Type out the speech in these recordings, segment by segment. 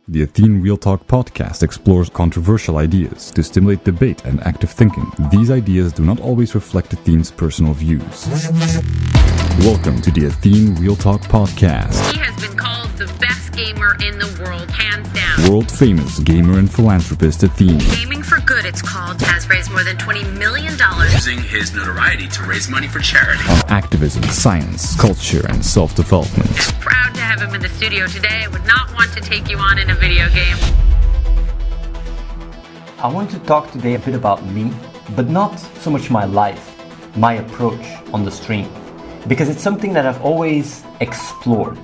The Athene Real Talk Podcast explores controversial ideas to stimulate debate and active thinking. These ideas do not always reflect Athene's personal views. Welcome to the Athene Real Talk Podcast. He has been called the best gamer in the world, hands down. World-famous gamer and philanthropist Athene. Gaming for Good, it's called, has raised more than $20 million. Using his notoriety to raise money for charity. On activism, science, culture, and self-development. Proud to have him in the studio today. I would not want to take you on in a video game. I want to talk today a bit about me, but not so much my life, my approach on the stream. Because it's something that I've always explored.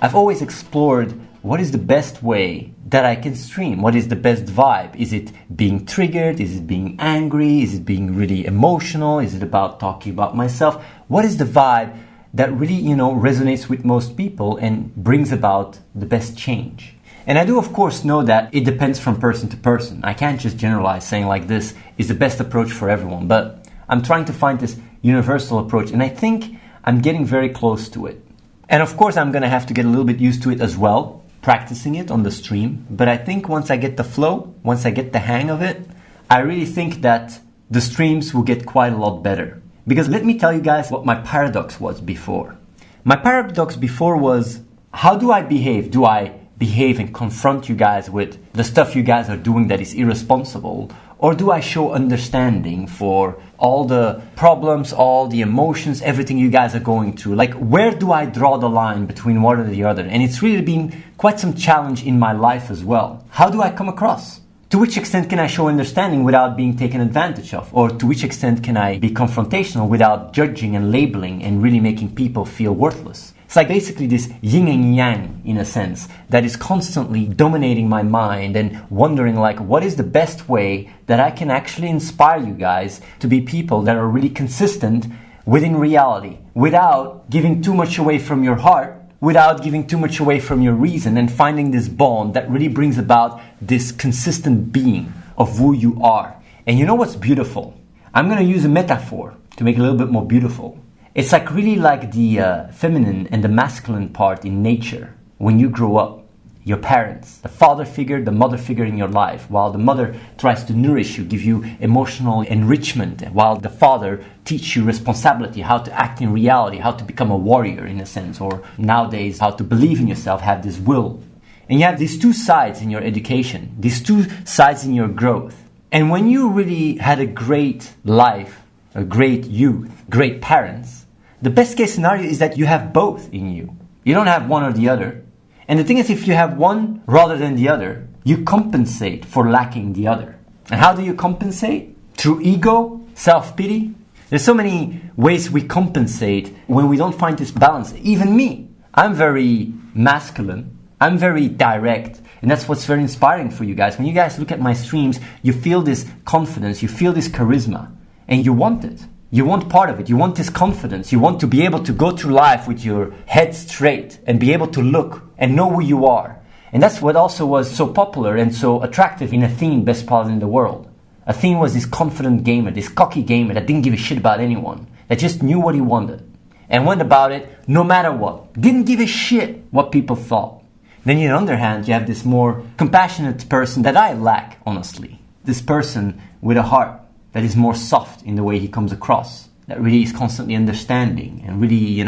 I've always explored what is the best way that I can stream? What is the best vibe? Is it being triggered? Is it being angry? Is it being really emotional? Is it about talking about myself? What is the vibe that really, resonates with most people and brings about the best change? And I do, of course, know that it depends from person to person. I can't just generalize saying like this is the best approach for everyone, but I'm trying to find this universal approach, and I think I'm getting very close to it. And of course, I'm going to have to get a little bit used to it as well, practicing it on the stream. But I think once I get the flow, once I get the hang of it, I really think that the streams will get quite a lot better. Because let me tell you guys what my paradox was before. My paradox before was, how do I behave? Do I behave and confront you guys with the stuff you guys are doing that is irresponsible? Or do I show understanding for all the problems, all the emotions, everything you guys are going through? Like, where do I draw the line between one or the other? And it's really been quite some challenge in my life as well. How do I come across? To which extent can I show understanding without being taken advantage of? Or to which extent can I be confrontational without judging and labeling and really making people feel worthless? It's like basically this yin and yang, in a sense, that is constantly dominating my mind and wondering like, what is the best way that I can actually inspire you guys to be people that are really consistent within reality, without giving too much away from your heart, without giving too much away from your reason, and finding this bond that really brings about this consistent being of who you are. And you know what's beautiful? I'm going to use a metaphor to make it a little bit more beautiful. It's like really like the feminine and the masculine part in nature. When you grow up, your parents, the father figure, the mother figure in your life, while the mother tries to nourish you, give you emotional enrichment, while the father teaches you responsibility, how to act in reality, how to become a warrior in a sense, or nowadays how to believe in yourself, have this will. And you have these two sides in your education, these two sides in your growth. And when you really had a great life, a great youth, great parents, the best case scenario is that you have both in you. You don't have one or the other. And the thing is, if you have one rather than the other, you compensate for lacking the other. And how do you compensate? Through ego, self-pity. There's so many ways we compensate when we don't find this balance. Even me, I'm very masculine. I'm very direct. And that's what's very inspiring for you guys. When you guys look at my streams, you feel this confidence, you feel this charisma, and you want it. You want part of it. You want this confidence. You want to be able to go through life with your head straight and be able to look and know who you are. And that's what also was so popular and so attractive in Athene, best pilot in the world. Athene was this confident gamer, this cocky gamer that didn't give a shit about anyone, that just knew what he wanted and went about it no matter what. Didn't give a shit what people thought. Then on the other hand, you have this more compassionate person that I lack, honestly. This person with a heart that is more soft in the way he comes across, that really is constantly understanding and really,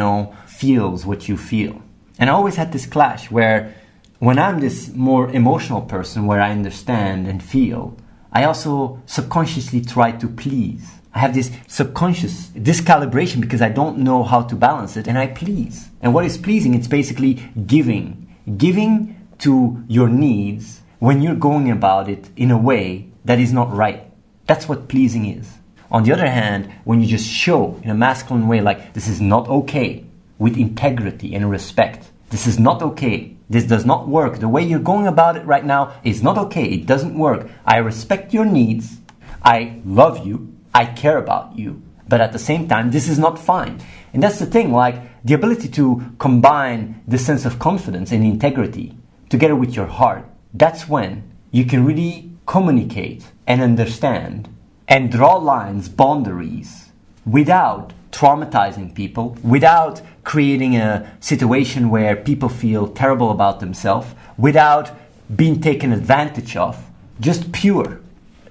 feels what you feel. And I always had this clash where when I'm this more emotional person where I understand and feel, I also subconsciously try to please. I have this subconscious discalibration because I don't know how to balance it, and I please. And what is pleasing? It's basically giving to your needs when you're going about it in a way that is not right. That's what pleasing is. On the other hand, when you just show in a masculine way, like, this is not okay, with integrity and respect. This is not okay. This does not work. The way you're going about it right now is not okay. It doesn't work. I respect your needs. I love you. I care about you. But at the same time, this is not fine. And that's the thing, like, the ability to combine the sense of confidence and integrity together with your heart. That's when you can really communicate and understand and draw lines, boundaries, without traumatizing people, without creating a situation where people feel terrible about themselves, without being taken advantage of, just pure.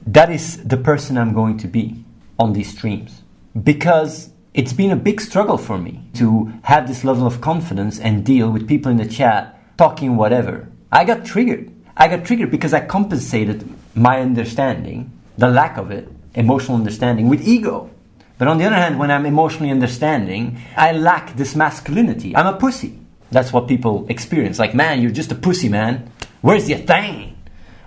That is the person I'm going to be on these streams. Because it's been a big struggle for me to have this level of confidence and deal with people in the chat talking whatever. I got triggered. Because I compensated my understanding, the lack of it, emotional understanding, with ego. But on the other hand, when I'm emotionally understanding, I lack this masculinity. I'm a pussy. That's what people experience. Like, man, you're just a pussy, man. Where's the Athene?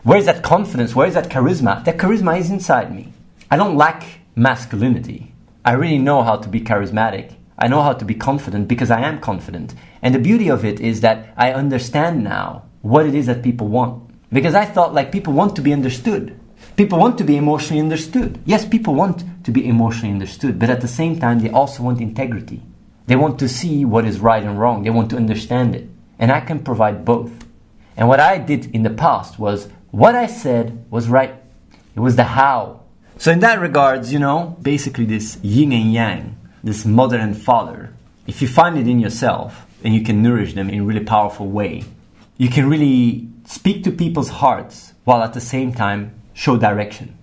Where's that confidence? Where's that charisma? That charisma is inside me. I don't lack masculinity. I really know how to be charismatic. I know how to be confident because I am confident. And the beauty of it is that I understand now what it is that people want. Because I thought, like, people want to be understood. People want to be emotionally understood. Yes, people want to be emotionally understood, but at the same time, they also want integrity. They want to see what is right and wrong. They want to understand it. And I can provide both. And what I did in the past was, what I said was right. It was the how. So in that regards, basically this yin and yang, this mother and father, if you find it in yourself and you can nourish them in a really powerful way, you can really speak to people's hearts while at the same time show direction.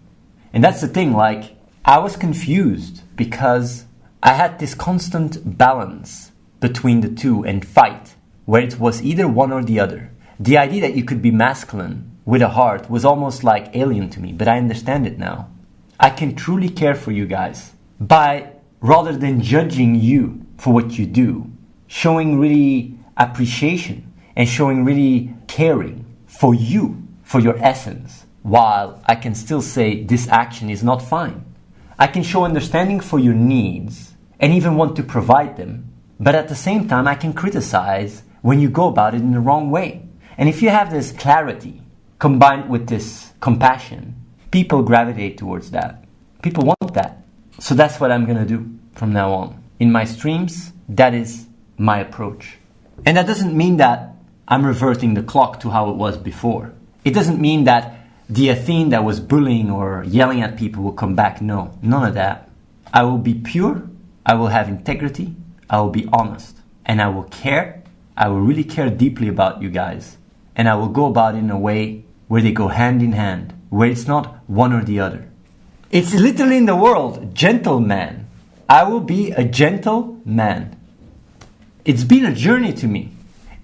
And that's the thing, like, I was confused because I had this constant balance between the two and fight, where it was either one or the other. The idea that you could be masculine with a heart was almost like alien to me, but I understand it now. I can truly care for you guys by, rather than judging you for what you do, showing really appreciation and showing really caring for you, for your essence, while I can still say this action is not fine. I can show understanding for your needs and even want to provide them, but at the same time I can criticize when you go about it in the wrong way. And if you have this clarity combined with this compassion, people gravitate towards that. People want that. So that's what I'm going to do from now on. In my streams, that is my approach. And that doesn't mean that I'm reverting the clock to how it was before. It doesn't mean that the Athene that was bullying or yelling at people will come back. No, none of that. I will be pure. I will have integrity. I will be honest. And I will care. I will really care deeply about you guys. And I will go about it in a way where they go hand in hand, where it's not one or the other. It's literally in the world, gentleman. I will be a gentle man. It's been a journey to me.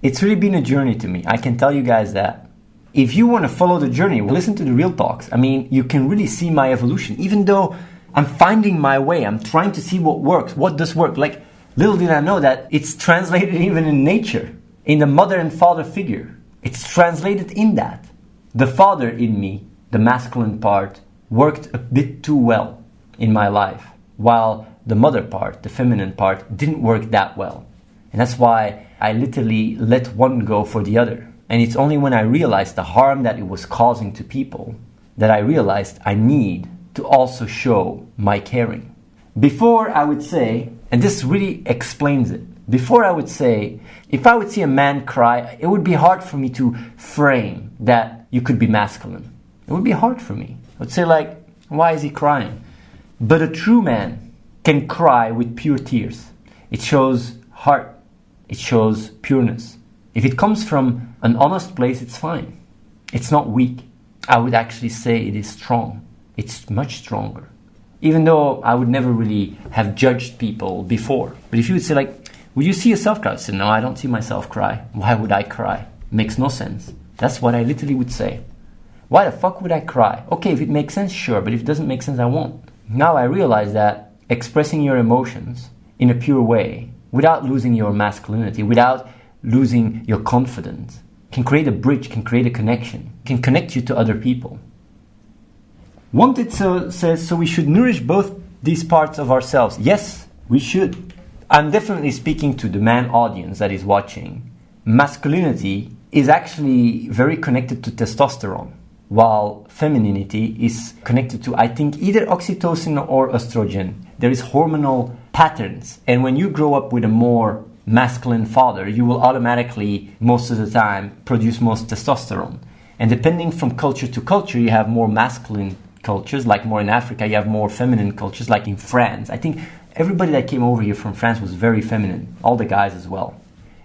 It's really been a journey to me. I can tell you guys that. If you want to follow the journey, listen to the real talks. I mean, you can really see my evolution. Even though I'm finding my way, I'm trying to see what works, what does work. Like, little did I know that it's translated even in nature, in the mother and father figure. It's translated in that. The father in me, the masculine part, worked a bit too well in my life, while the mother part, the feminine part, didn't work that well. And that's why I literally let one go for the other. And it's only when I realized the harm that it was causing to people that I realized I need to also show my caring. Before I would say, and this really explains it, before I would say, if I would see a man cry, it would be hard for me to frame that you could be masculine. It would be hard for me. I would say, like, why is he crying? But a true man can cry with pure tears. It shows heart. It shows pureness. If it comes from an honest place, it's fine. It's not weak. I would actually say it is strong. It's much stronger. Even though I would never really have judged people before. But if you would say, like, would you see yourself cry? I said, no, I don't see myself cry. Why would I cry? Makes no sense. That's what I literally would say. Why the fuck would I cry? Okay, if it makes sense, sure. But if it doesn't make sense, I won't. Now I realize that expressing your emotions in a pure way, without losing your masculinity, without losing your confidence, can create a bridge, can create a connection, can connect you to other people. Wanted says, so we should nourish both these parts of ourselves. Yes, we should. I'm definitely speaking to the man audience that is watching. Masculinity is actually very connected to testosterone, while femininity is connected to, I think, either oxytocin or estrogen. There is hormonal patterns. And when you grow up with a more masculine father, you will automatically, most of the time, produce most testosterone. And depending from culture to culture, you have more masculine cultures, like more in Africa, you have more feminine cultures, like in France. I think everybody that came over here from France was very feminine, all the guys as well.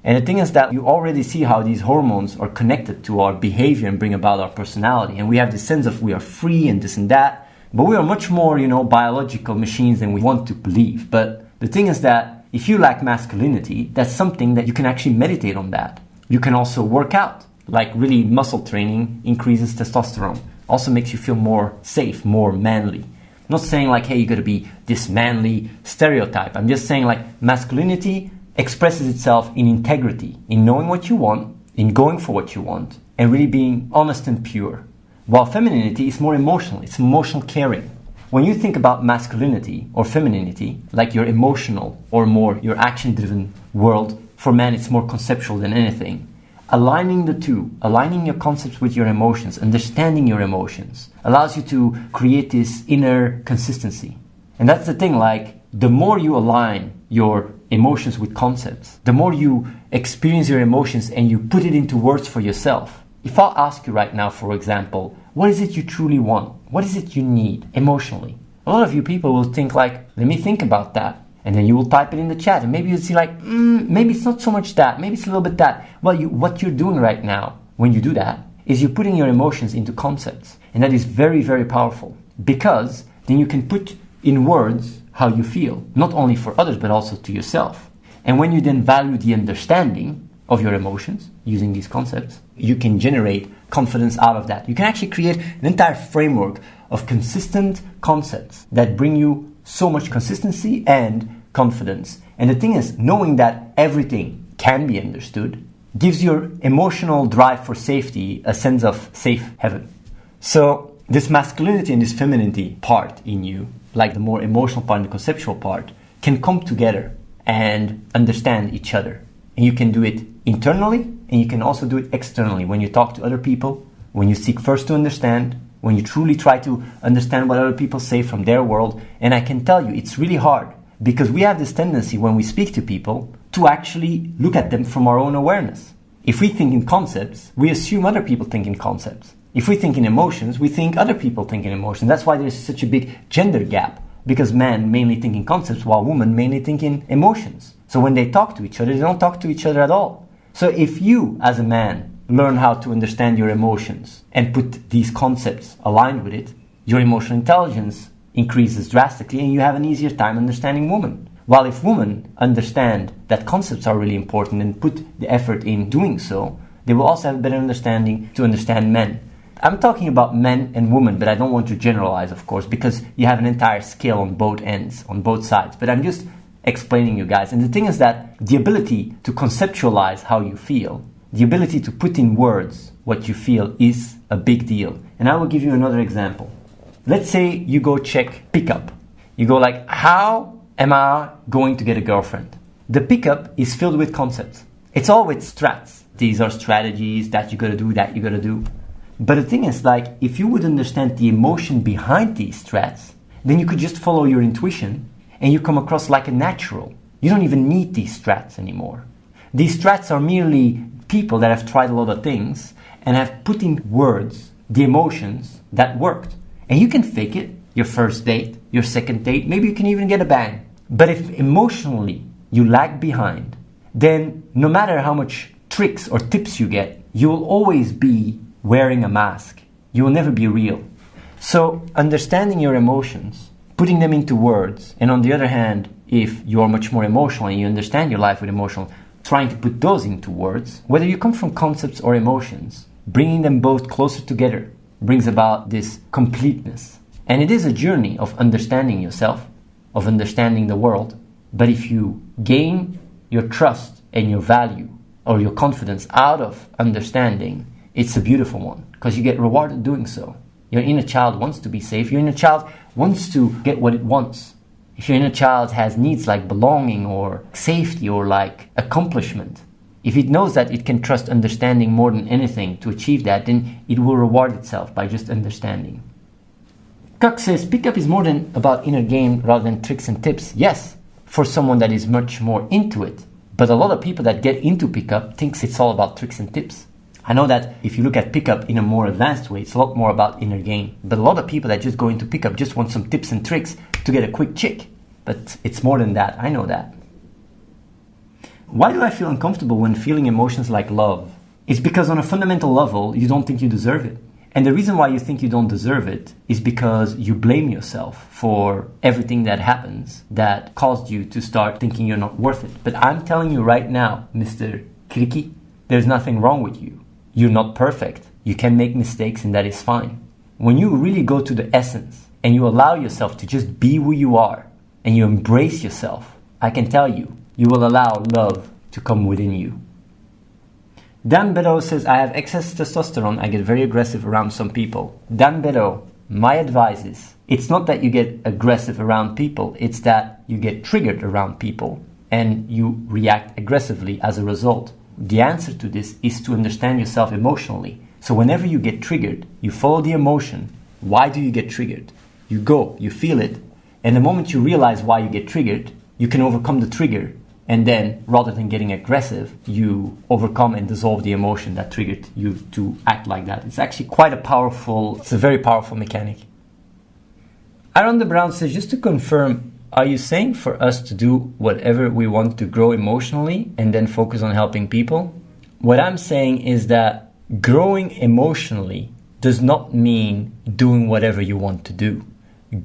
And the thing is that you already see how these hormones are connected to our behavior and bring about our personality. And we have this sense of we are free and this and that. But we are much more, biological machines than we want to believe. But the thing is that if you lack masculinity, that's something that you can actually meditate on that. You can also work out. Like really muscle training increases testosterone. Also makes you feel more safe, more manly. I'm not saying like, hey, you gotta be this manly stereotype. I'm just saying like masculinity expresses itself in integrity, in knowing what you want, in going for what you want, and really being honest and pure. While femininity is more emotional, it's emotional caring. When you think about masculinity or femininity, like your emotional or more your action-driven world, for men it's more conceptual than anything. Aligning the two, aligning your concepts with your emotions, understanding your emotions, allows you to create this inner consistency. And that's the thing, like, the more you align your emotions with concepts, the more you experience your emotions and you put it into words for yourself. If I'll ask you right now, for example, what is it you truly want? What is it you need emotionally? A lot of you people will think like, let me think about that. And then you will type it in the chat, and maybe you'll see like, maybe it's not so much that, maybe it's a little bit that. Well, what you're doing right now, when you do that, is you're putting your emotions into concepts. And that is very, very powerful, because then you can put in words how you feel, not only for others, but also to yourself. And when you then value the understanding of your emotions using these concepts, you can generate confidence out of that. You can actually create an entire framework of consistent concepts that bring you so much consistency and confidence. And the thing is, knowing that everything can be understood gives your emotional drive for safety a sense of safe haven. So this masculinity and this femininity part in you, like the more emotional part and the conceptual part, can come together and understand each other. And you can do it internally, and you can also do it externally when you talk to other people, when you seek first to understand, when you truly try to understand what other people say from their world. And I can tell you, it's really hard, because we have this tendency when we speak to people to actually look at them from our own awareness. If we think in concepts, we assume other people think in concepts. If we think in emotions, we think other people think in emotions. That's why there's such a big gender gap, because men mainly think in concepts while women mainly think in emotions. So when they talk to each other, they don't talk to each other at all. So if you, as a man, learn how to understand your emotions and put these concepts aligned with it, your emotional intelligence increases drastically and you have an easier time understanding women. While if women understand that concepts are really important and put the effort in doing so, they will also have a better understanding to understand men. I'm talking about men and women, but I don't want to generalize, of course, because you have an entire scale on both ends, on both sides. But I'm just explaining you guys. And the thing is that the ability to conceptualize how you feel, the ability to put in words what you feel, is a big deal. And I will give you another example. Let's say you go check pickup. You go like, how am I going to get a girlfriend? The pickup is filled with concepts. It's all with strats. These are strategies that you gotta do, that you gotta do. But the thing is, like, if you would understand the emotion behind these strats, then you could just follow your intuition and you come across like a natural. You don't even need these strats anymore. These strats are merely people that have tried a lot of things and have put in words the emotions that worked. And you can fake it, your first date, your second date, maybe you can even get a bang. But if emotionally you lag behind, then no matter how much tricks or tips you get, you will always be wearing a mask. You will never be real. So understanding your emotions, putting them into words, and on the other hand, if you are much more emotional and you understand your life with emotional, trying to put those into words, whether you come from concepts or emotions, bringing them both closer together brings about this completeness. And it is a journey of understanding yourself, of understanding the world. But if you gain your trust and your value or your confidence out of understanding, it's a beautiful one, because you get rewarded doing so. Your inner child wants to be safe. Your inner child wants to get what it wants. If your inner child has needs like belonging or safety or like accomplishment, if it knows that it can trust understanding more than anything to achieve that, then it will reward itself by just understanding. Kuk says, pickup is more than about inner game rather than tricks and tips. Yes, for someone that is much more into it. But a lot of people that get into pickup thinks it's all about tricks and tips. I know that if you look at pickup in a more advanced way, it's a lot more about inner game. But a lot of people that just go into pickup just want some tips and tricks to get a quick chick. But it's more than that. I know that. Why do I feel uncomfortable when feeling emotions like love? It's because on a fundamental level, you don't think you deserve it. And the reason why you think you don't deserve it is because you blame yourself for everything that happens that caused you to start thinking you're not worth it. But I'm telling you right now, Mr. Kriki, there's nothing wrong with you. You're not perfect. You can make mistakes and that is fine. When you really go to the essence and you allow yourself to just be who you are and you embrace yourself, I can tell you, you will allow love to come within you. Dan Bedo says, I have excess testosterone. I get very aggressive around some people. Dan Bedo, my advice is, it's not that you get aggressive around people, it's that you get triggered around people and you react aggressively as a result. The answer to this is to understand yourself emotionally. So whenever you get triggered, you follow the emotion. Why do you get triggered? You go, you feel it, and the moment you realize why you get triggered, you can overcome the trigger. And then, rather than getting aggressive, you overcome and dissolve the emotion that triggered you to act like that. It's actually it's a very powerful mechanic. Aaron de Brown says, just to confirm, are you saying for us to do whatever we want to grow emotionally and then focus on helping people? What I'm saying is that growing emotionally does not mean doing whatever you want to do.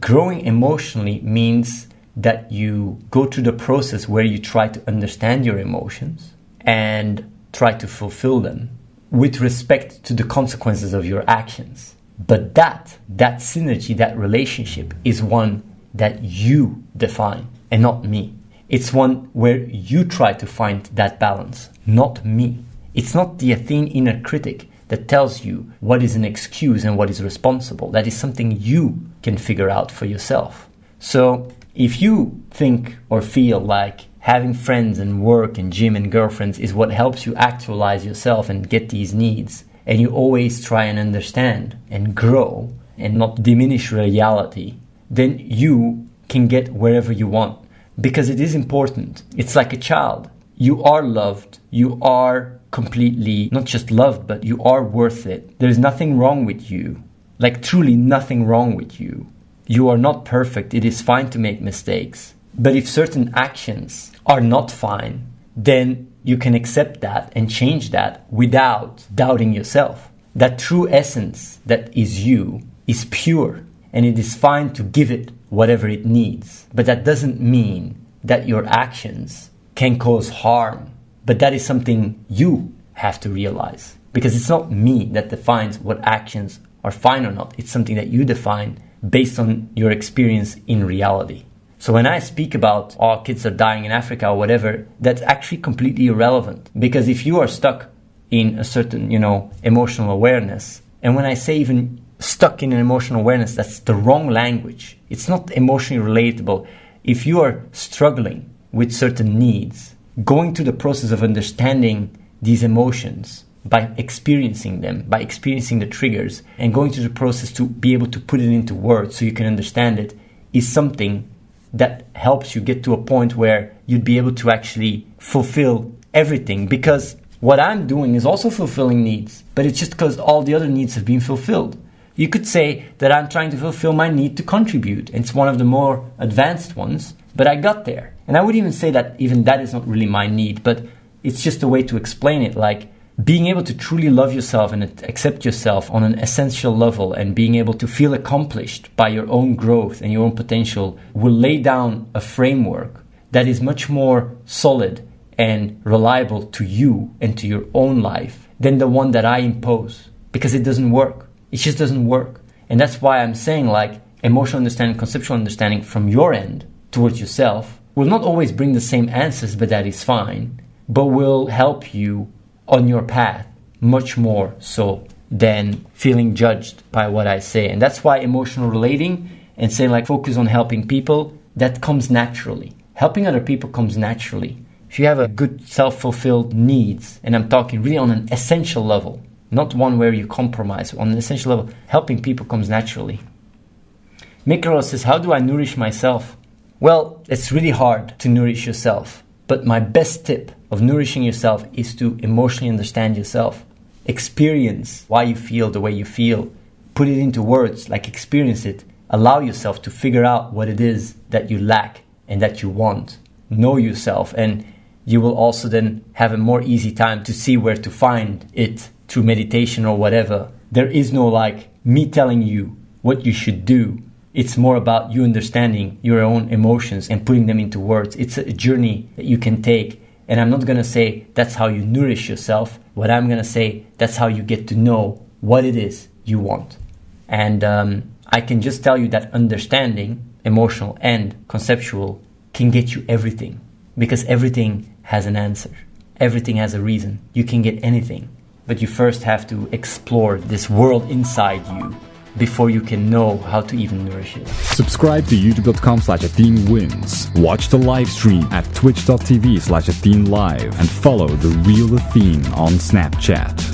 Growing emotionally means that you go through the process where you try to understand your emotions and try to fulfill them with respect to the consequences of your actions. But that synergy, that relationship is one that you define and not me. It's one where you try to find that balance, not me. It's not the Athene inner critic that tells you what is an excuse and what is responsible. That is something you can figure out for yourself. So if you think or feel like having friends and work and gym and girlfriends is what helps you actualize yourself and get these needs, and you always try and understand and grow and not diminish reality, then you can get wherever you want. Because it is important. It's like a child. You are loved. You are completely, not just loved, but you are worth it. There's nothing wrong with you. Like truly nothing wrong with you. You are not perfect. It is fine to make mistakes. But if certain actions are not fine, then you can accept that and change that without doubting yourself. That true essence that is you is pure, and it is fine to give it whatever it needs. But that doesn't mean that your actions can cause harm. But that is something you have to realize. Because it's not me that defines what actions are fine or not. It's something that you define based on your experience in reality. So when I speak about, kids are dying in Africa or whatever, that's actually completely irrelevant. Because if you are stuck in a certain, emotional awareness, and when I say even stuck in an emotional awareness, that's the wrong language. It's not emotionally relatable. If you are struggling with certain needs, going through the process of understanding these emotions, by experiencing them, by experiencing the triggers, and going through the process to be able to put it into words so you can understand it, is something that helps you get to a point where you'd be able to actually fulfill everything. Because what I'm doing is also fulfilling needs, but it's just because all the other needs have been fulfilled. You could say that I'm trying to fulfill my need to contribute, and it's one of the more advanced ones, but I got there. And I would even say that even that is not really my need, but it's just a way to explain it. Like, being able to truly love yourself and accept yourself on an essential level and being able to feel accomplished by your own growth and your own potential will lay down a framework that is much more solid and reliable to you and to your own life than the one that I impose, because it doesn't work. It just doesn't work. And that's why I'm saying, like, emotional understanding, conceptual understanding from your end towards yourself will not always bring the same answers, but that is fine, but will help you on your path much more so than feeling judged by what I say. And that's why emotional relating and saying, like, focus on helping people, that comes naturally. Helping other people comes naturally. If you have a good self-fulfilled needs, and I'm talking really on an essential level, not one where you compromise, on an essential level, helping people comes naturally. Mikro says, how do I nourish myself? Well, it's really hard to nourish yourself. But my best tip of nourishing yourself is to emotionally understand yourself. Experience why you feel the way you feel. Put it into words, like experience it. Allow yourself to figure out what it is that you lack and that you want. Know yourself and you will also then have a more easy time to see where to find it through meditation or whatever. There is no like me telling you what you should do. It's more about you understanding your own emotions and putting them into words. It's a journey that you can take. And I'm not going to say that's how you nourish yourself. What I'm going to say, that's how you get to know what it is you want. And I can just tell you that understanding, emotional and conceptual, can get you everything. Because everything has an answer. Everything has a reason. You can get anything. But you first have to explore this world inside you before you can know how to even nourish it. Subscribe to youtube.com/AtheneWins. Watch the live stream at twitch.tv/AtheneLive and follow The Real Athene on Snapchat.